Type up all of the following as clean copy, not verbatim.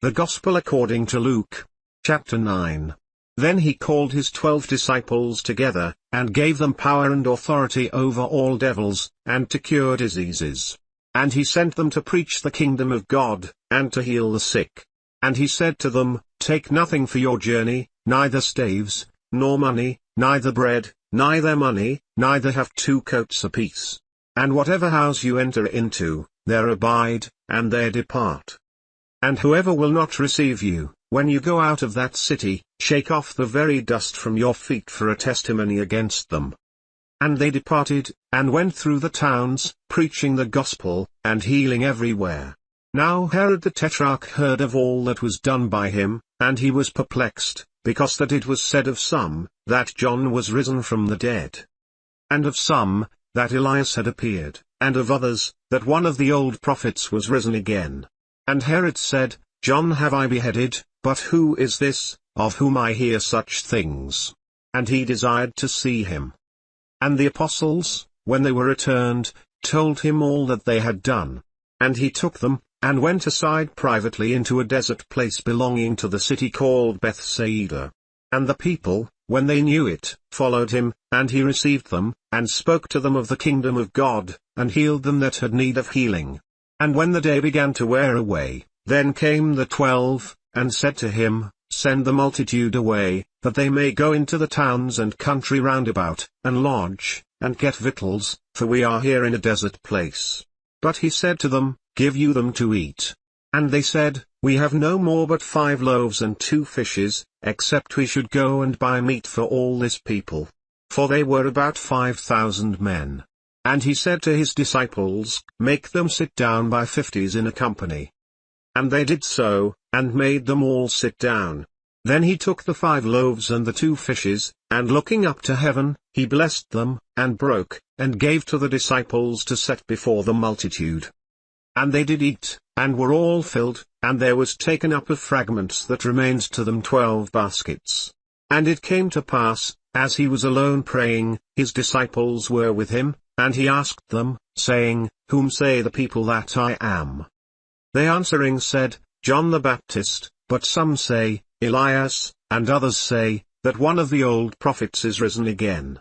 The Gospel according to Luke. Chapter 9. Then he called his 12 disciples together, and gave them power and authority over all devils, and to cure diseases. And he sent them to preach the kingdom of God, and to heal the sick. And he said to them, Take nothing for your journey, neither staves, nor money, neither bread, neither money, neither have 2 coats apiece. And whatever house you enter into, there abide, and there depart. And whoever will not receive you, when you go out of that city, shake off the very dust from your feet for a testimony against them. And they departed, and went through the towns, preaching the gospel, and healing everywhere. Now Herod the Tetrarch heard of all that was done by him, and he was perplexed, because that it was said of some, that John was risen from the dead. And of some, that Elias had appeared, and of others, that one of the old prophets was risen again. And Herod said, John have I beheaded, but who is this, of whom I hear such things? And he desired to see him. And the apostles, when they were returned, told him all that they had done. And he took them, and went aside privately into a desert place belonging to the city called Bethsaida. And the people, when they knew it, followed him, and he received them, and spoke to them of the kingdom of God, and healed them that had need of healing. And when the day began to wear away, then came the 12, and said to him, Send the multitude away, that they may go into the towns and country round about, and lodge, and get victuals, for we are here in a desert place. But he said to them, Give you them to eat. And they said, We have no more but 5 loaves and 2 fishes, except we should go and buy meat for all this people. For they were about 5,000 men. And he said to his disciples, Make them sit down by 50s in a company. And they did so, and made them all sit down. Then he took the 5 loaves and the 2 fishes, and looking up to heaven, he blessed them, and broke, and gave to the disciples to set before the multitude. And they did eat, and were all filled, and there was taken up of fragments that remained to them 12 baskets. And it came to pass, as he was alone praying, his disciples were with him, and he asked them, saying, Whom say the people that I am? They answering said, John the Baptist, but some say, Elias, and others say, that one of the old prophets is risen again.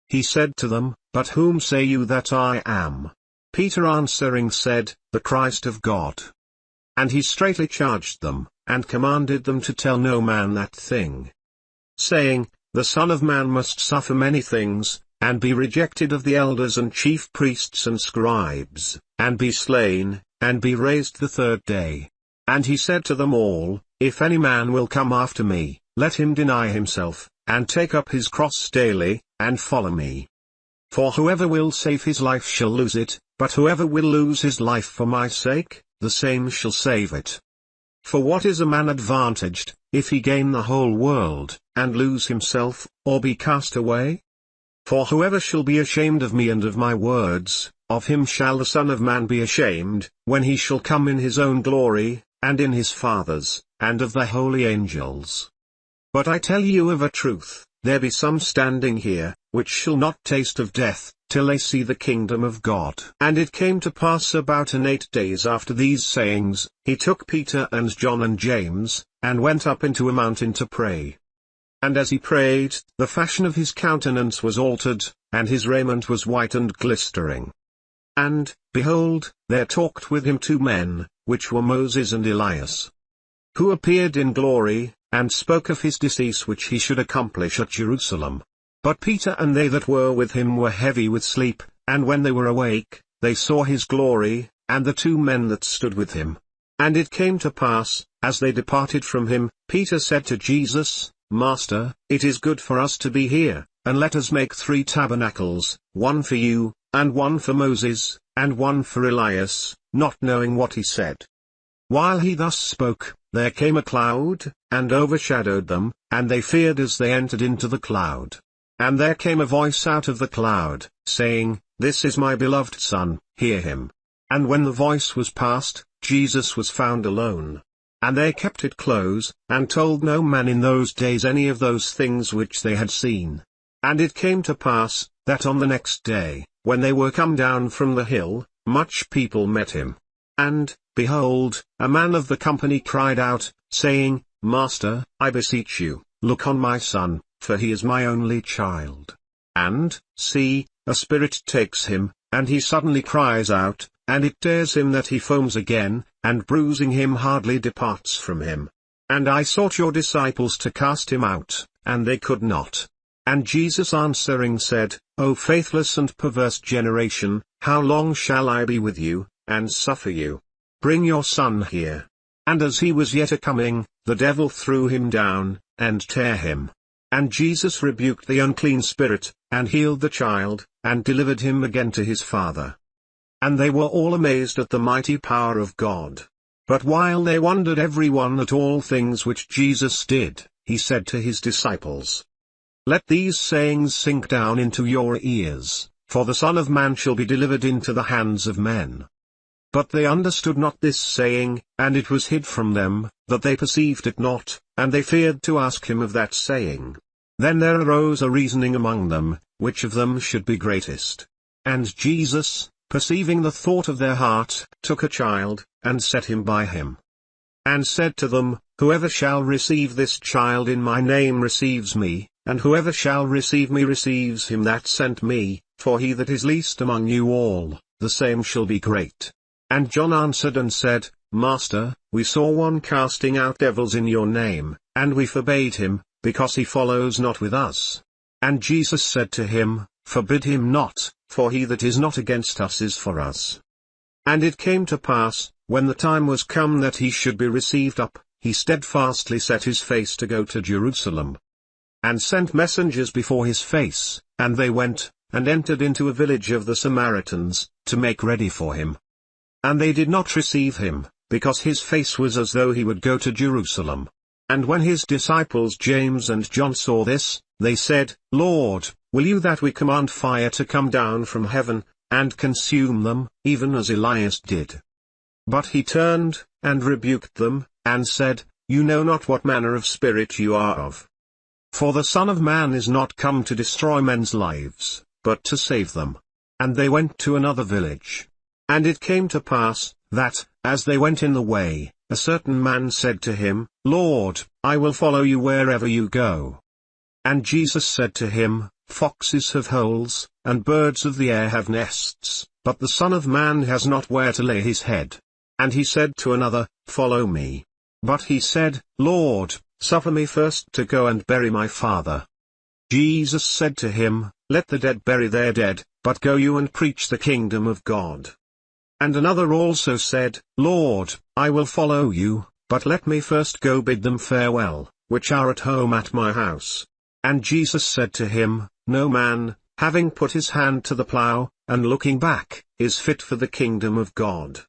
He said to them, But whom say you that I am? Peter answering said, The Christ of God. And he straitly charged them, and commanded them to tell no man that thing. Saying, The Son of Man must suffer many things, and be rejected of the elders and chief priests and scribes, and be slain, and be raised the 3rd day. And he said to them all, If any man will come after me, let him deny himself, and take up his cross daily, and follow me. For whoever will save his life shall lose it, but whoever will lose his life for my sake, the same shall save it. For what is a man advantaged, if he gain the whole world, and lose himself, or be cast away? For whoever shall be ashamed of me and of my words, of him shall the Son of Man be ashamed, when he shall come in his own glory, and in his Father's, and of the holy angels. But I tell you of a truth, there be some standing here, which shall not taste of death, till they see the kingdom of God. And it came to pass about 8 days after these sayings, he took Peter and John and James, and went up into a mountain to pray. And as he prayed, the fashion of his countenance was altered, and his raiment was white and glistering. And, behold, there talked with him 2 men, which were Moses and Elias, who appeared in glory, and spoke of his decease which he should accomplish at Jerusalem. But Peter and they that were with him were heavy with sleep, and when they were awake, they saw his glory, and the 2 men that stood with him. And it came to pass, as they departed from him, Peter said to Jesus, Master, it is good for us to be here, and let us make 3 tabernacles, one for you, and one for Moses, and one for Elias, not knowing what he said. While he thus spoke, there came a cloud, and overshadowed them, and they feared as they entered into the cloud. And there came a voice out of the cloud, saying, This is my beloved Son, hear him. And when the voice was past, Jesus was found alone. And they kept it close, and told no man in those days any of those things which they had seen. And it came to pass, that on the next day, when they were come down from the hill, much people met him. And, behold, a man of the company cried out, saying, Master, I beseech you, look on my son, for he is my only child. And, see, a spirit takes him, and he suddenly cries out, and it tears him that he foams again, and bruising him hardly departs from him. And I sought your disciples to cast him out, and they could not. And Jesus answering said, O faithless and perverse generation, how long shall I be with you, and suffer you? Bring your son here. And as he was yet a-coming, the devil threw him down, and tare him. And Jesus rebuked the unclean spirit, and healed the child, and delivered him again to his father. And they were all amazed at the mighty power of God. But while they wondered every one at all things which Jesus did, he said to his disciples, Let these sayings sink down into your ears, for the Son of Man shall be delivered into the hands of men. But they understood not this saying, and it was hid from them, that they perceived it not, and they feared to ask him of that saying. Then there arose a reasoning among them, which of them should be greatest. And Jesus, perceiving the thought of their heart, took a child, and set him by him. And said to them, Whoever shall receive this child in my name receives me, and whoever shall receive me receives him that sent me, for he that is least among you all, the same shall be great. And John answered and said, Master, we saw one casting out devils in your name, and we forbade him, because he follows not with us. And Jesus said to him, Forbid him not, for he that is not against us is for us. And it came to pass, when the time was come that he should be received up, he steadfastly set his face to go to Jerusalem. And sent messengers before his face, and they went, and entered into a village of the Samaritans, to make ready for him. And they did not receive him, because his face was as though he would go to Jerusalem. And when his disciples James and John saw this, they said, Lord, will you that we command fire to come down from heaven, and consume them, even as Elias did? But he turned, and rebuked them, and said, You know not what manner of spirit you are of. For the Son of Man is not come to destroy men's lives, but to save them. And they went to another village. And it came to pass, that, as they went in the way, a certain man said to him, Lord, I will follow you wherever you go. And Jesus said to him, Foxes have holes, and birds of the air have nests, but the Son of Man has not where to lay his head. And he said to another, Follow me. But he said, Lord, suffer me first to go and bury my father. Jesus said to him, Let the dead bury their dead, but go you and preach the kingdom of God. And another also said, Lord, I will follow you, but let me first go bid them farewell, which are at home at my house. And Jesus said to him, No man, having put his hand to the plough, and looking back, is fit for the kingdom of God.